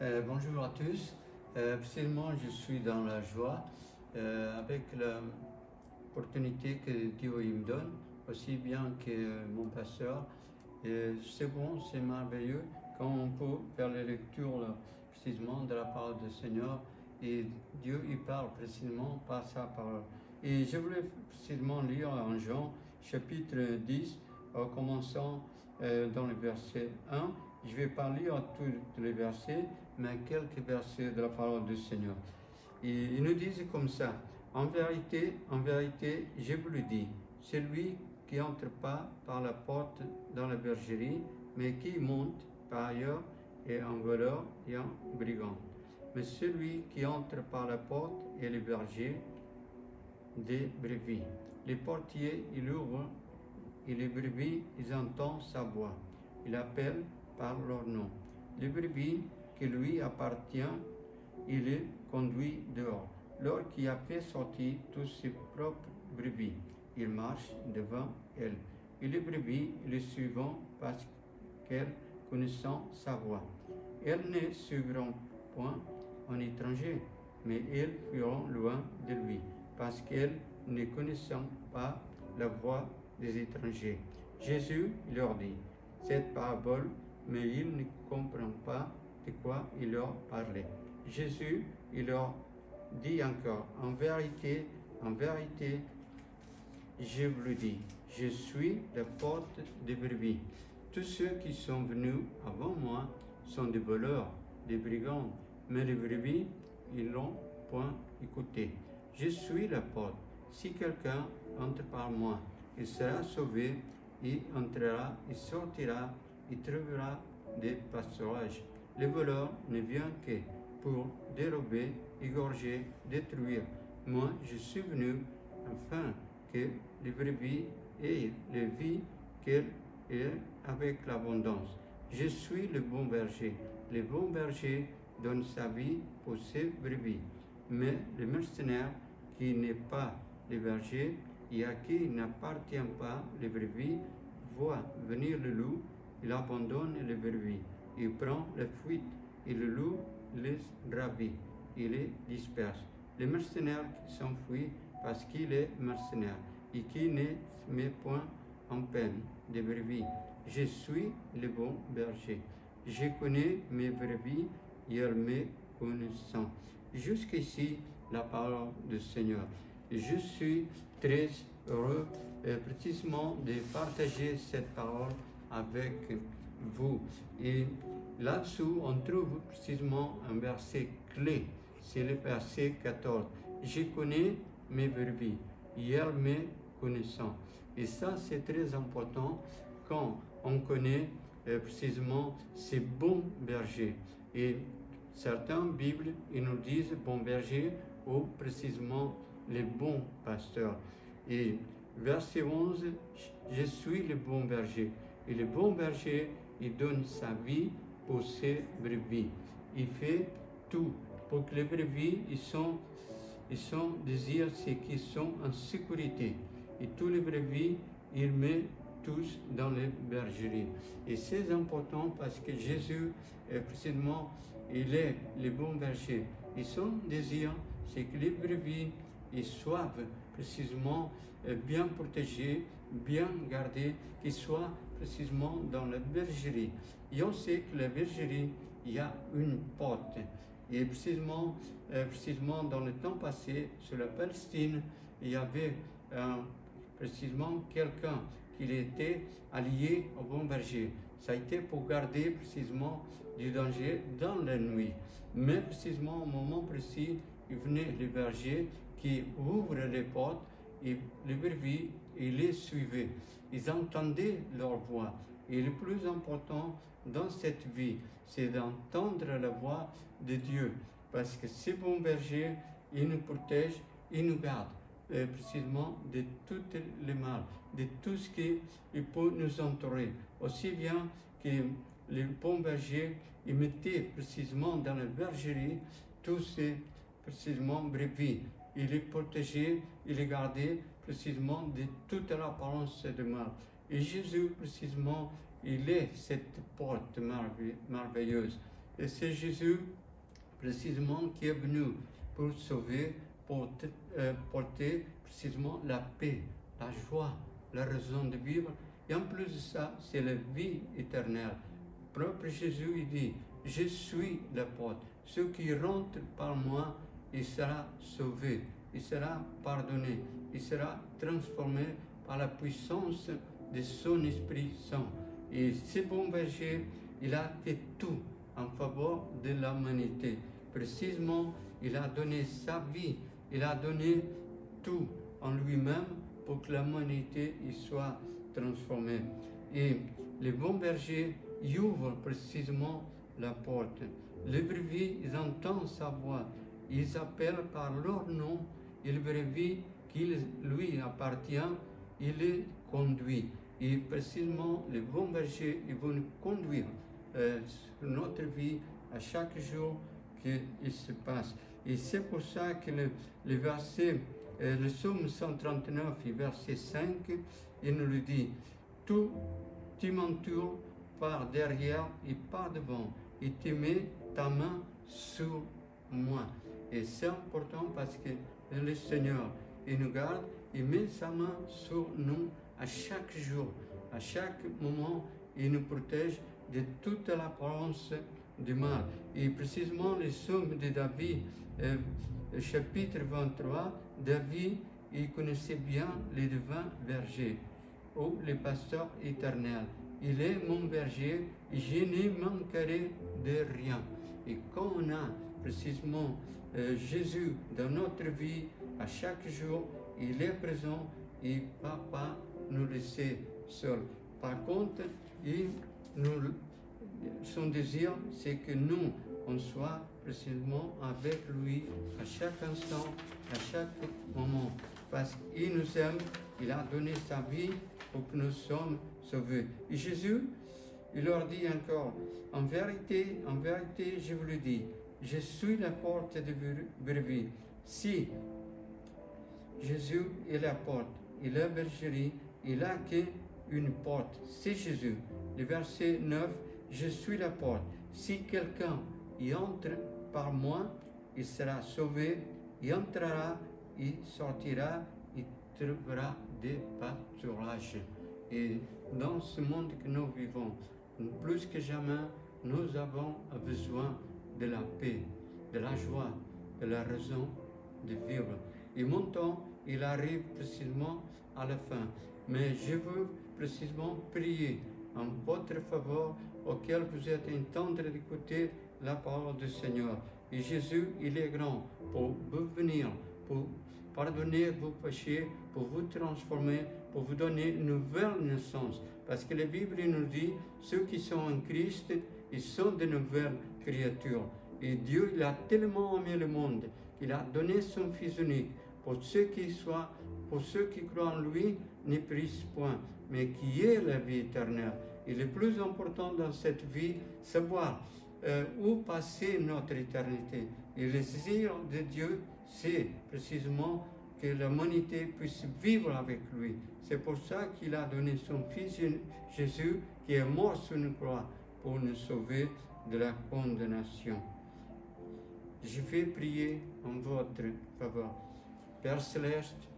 Bonjour à tous. Personnellement, je suis dans la joie avec l'opportunité que Dieu il me donne, aussi bien que mon pasteur. C'est bon, c'est merveilleux quand on peut faire la lecture là, précisément de la parole du Seigneur et Dieu il parle précisément par sa parole. Et je voulais précisément lire en Jean chapitre 10, en commençant dans le verset 1. Je ne vais pas lire tous les versets, mais quelques versets de la parole du Seigneur. Et ils nous disent comme ça: en vérité, je vous le dis, celui qui entre pas par la porte dans la bergerie, mais qui monte par ailleurs est un voleur et un brigand. Mais celui qui entre par la porte est le berger des brebis. Les portiers, ils ouvrent, et les brebis, ils entendent sa voix. Il appelle par leur nom. Les brebis qui lui appartiennent, il les conduit dehors. Lors qu'il a fait sortir tous ses propres brebis, il marche devant elles. Et les brebis le suivent parce qu'elles connaissent sa voix. Elles ne suivront point un étranger, mais elles fuiront loin de lui, parce qu'elles ne connaissent pas la voix des étrangers. Jésus leur dit cette parabole, mais ils ne comprennent pas de quoi il leur parlait. Jésus, il leur dit encore: en vérité, je vous le dis, je suis la porte des brebis. Tous ceux qui sont venus avant moi sont des voleurs, des brigands, mais les brebis, ils n'ont point écouté. Je suis la porte. Si quelqu'un entre par moi, il sera sauvé, il entrera, il sortira, il trouvera des pâturages. Le voleur ne vient que pour dérober, égorger, détruire. Moi, je suis venu afin que les brebis aient la vie qu'elle ait avec l'abondance. Je suis le bon berger. Le bon berger donne sa vie pour ses brebis. Mais le mercenaire qui n'est pas le berger et à qui n'appartient pas les brebis voit venir le loup, il abandonne les brebis, il prend la fuite et le loup les ravit, il les disperse. Le mercenaire qui s'enfuit parce qu'il est mercenaire et qui ne se met point en peine des brebis. Je suis le bon berger. Je connais mes brebis et elles me connaissent. Jusqu'ici, la parole du Seigneur. Je suis très heureux précisément de partager cette parole avec vous. Et là-dessous, on trouve précisément un verset clé. C'est le verset 14. Je connais mes brebis et elles me connaissent. Et ça, c'est très important quand on connaît précisément ces bons bergers. Et certaines Bibles, ils nous disent bon berger ou précisément les bons pasteurs. Et verset 11, je suis le bon berger. Et le bon berger, il donne sa vie pour ses brebis. Il fait tout pour que les brebis, ils sont désirent, c'est qu'ils sont en sécurité. Et tous les brebis, il met tous dans les bergeries. Et c'est important parce que Jésus, précisément, il est le bon berger. Et son désir, c'est que les brebis, ils soient précisément bien protégés, bien gardés, qu'ils soient précisément dans la bergerie. Et on sait que la bergerie, il y a une porte. Et précisément dans le temps passé, sur la Palestine, il y avait précisément quelqu'un qui était allié au bon berger. Ça a été pour garder précisément du danger dans la nuit. Mais précisément au moment précis, il venait le berger qui ouvre les portes et les brebis, ils les suivaient. Ils entendaient leur voix. Et le plus important dans cette vie, c'est d'entendre la voix de Dieu. Parce que ces bons bergers, ils nous protègent, ils nous gardent. Précisément de tout le mal, de tout ce qui peut nous entourer. Aussi bien que les bons bergers, ils mettaient précisément dans la bergerie tous ces précisément brebis. Ils les protégeaient, ils les gardaient précisément de toute l'apparence de mal. Et Jésus, précisément, il est cette porte merveilleuse. Et c'est Jésus, précisément, qui est venu pour sauver, pour porter précisément la paix, la joie, la raison de vivre. Et en plus de ça, c'est la vie éternelle. Propre Jésus, il dit, je suis la porte. Ceux qui rentrent par moi, il sera sauvé, il sera pardonné, il sera transformé par la puissance de son Esprit Saint. Et ce bon berger, il a fait tout en faveur de l'humanité. Précisément, il a donné sa vie, il a donné tout en lui-même pour que l'humanité y soit transformée. Et les bons bergers, ils ouvrent précisément la porte. Les brebis, ils entendent sa voix, ils appellent par leur nom, et le brebis qui lui appartient, il les conduit. Et précisément, les bons bergers, ils vont nous conduire sur notre vie à chaque jour qu'il se passe. Et c'est pour ça que le verset, le psaume 139, verset 5, il nous le dit, tu m'entoures par derrière et par devant, et tu mets ta main sur moi. Et c'est important parce que le Seigneur, il nous garde, il met sa main sur nous à chaque jour, à chaque moment, il nous protège de toute l'apparence du mal. Et précisément, le psaume de David, chapitre 23, David, il connaissait bien les divins bergers, ou les pasteurs éternels. Il est mon berger, et je ne manquerai de rien. Et quand on a précisément Jésus dans notre vie, à chaque jour, il est présent et il ne va pas nous laisser seuls. Par contre, son désir, c'est que nous, on soit précisément avec lui à chaque instant, à chaque moment. Parce qu'il nous aime, il a donné sa vie pour que nous sommes sauvés. Et Jésus, il leur dit encore, en vérité, je vous le dis, je suis la porte de brebis. Si Jésus est la porte, il est la bergerie, il n'a qu'une porte, c'est Jésus. Le verset 9, je suis la porte. Si quelqu'un y entre par moi, il sera sauvé, il entrera, il sortira, il trouvera des pâturages. Et dans ce monde que nous vivons, plus que jamais, nous avons besoin de la paix, de la joie, de la raison de vivre. Et mon temps, il arrive précisément à la fin. Mais je veux précisément prier en votre faveur auquel vous êtes intendre d'écouter la parole du Seigneur. Et Jésus, il est grand pour vous venir, pour pardonner vos péchés, pour vous transformer, pour vous donner une nouvelle naissance. Parce que la Bible nous dit, ceux qui sont en Christ, ils sont de nouvelles créatures. Et Dieu, il a tellement aimé le monde, qu'il a donné son Fils unique, pour ceux qui croient en lui, ne périssent point, mais qui est la vie éternelle. Et le plus important dans cette vie, c'est savoir où passer notre éternité. Et le désir de Dieu, c'est précisément que l'humanité puisse vivre avec lui. C'est pour ça qu'il a donné son Fils Jésus, qui est mort sur une croix, pour nous sauver de la condamnation. Je vais prier en votre faveur. Père Céleste,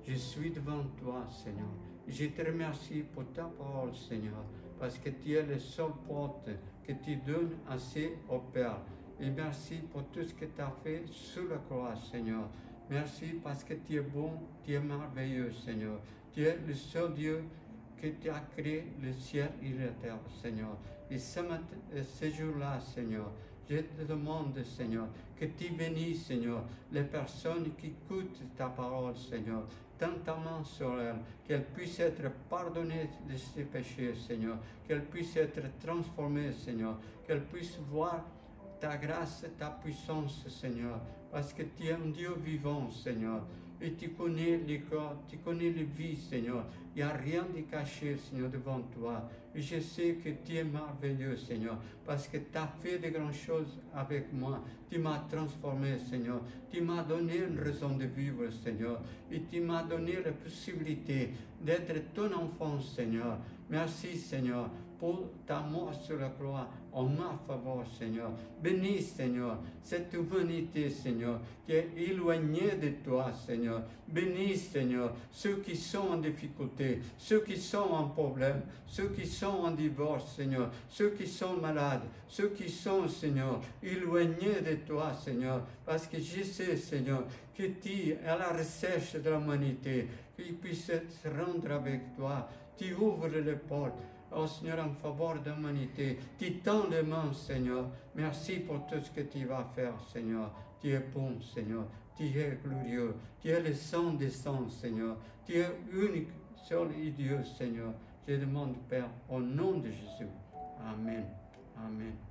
je suis devant toi, Seigneur. Je te remercie pour ta parole, Seigneur, parce que tu es le seul porte que tu donnes assez au Père. Et merci pour tout ce que tu as fait sur la croix, Seigneur. Merci parce que tu es bon, tu es merveilleux, Seigneur. Tu es le seul Dieu que tu as créé le ciel et la terre, Seigneur. Et ce jour-là, Seigneur, je te demande, Seigneur, que tu bénisses, Seigneur, les personnes qui écoutent ta parole, Seigneur. Tends ta main sur elles, qu'elles puissent être pardonnées de ses péchés, Seigneur. Qu'elles puissent être transformées, Seigneur. Qu'elles puissent voir ta grâce, ta puissance, Seigneur. Parce que tu es un Dieu vivant, Seigneur. Et tu connais les corps, tu connais les vies, Seigneur. Il n'y a rien de caché, Seigneur, devant toi. Et je sais que tu es merveilleux, Seigneur, parce que tu as fait de grandes choses avec moi. Tu m'as transformé, Seigneur. Tu m'as donné une raison de vivre, Seigneur. Et tu m'as donné la possibilité d'être ton enfant, Seigneur. Merci, Seigneur, pour ta mort sur la croix en ma faveur, Seigneur. Bénis, Seigneur, cette humanité, Seigneur, qui est éloignée de toi, Seigneur. Bénis, Seigneur, ceux qui sont en difficulté, ceux qui sont en problème, ceux qui sont en divorce, Seigneur, ceux qui sont malades, ceux qui sont, Seigneur, éloignés de toi, Seigneur, parce que je sais, Seigneur, que tu es à la recherche de l'humanité, qu'ils puissent se rendre avec toi. Tu ouvres les portes, oh Seigneur, en faveur de l'humanité. Tu tends les mains, Seigneur. Merci pour tout ce que tu vas faire, Seigneur. Tu es bon, Seigneur. Tu es glorieux. Tu es le sang des sangs, Seigneur. Tu es unique, seul et Dieu, Seigneur. Je demande, Père, au nom de Jésus. Amen. Amen.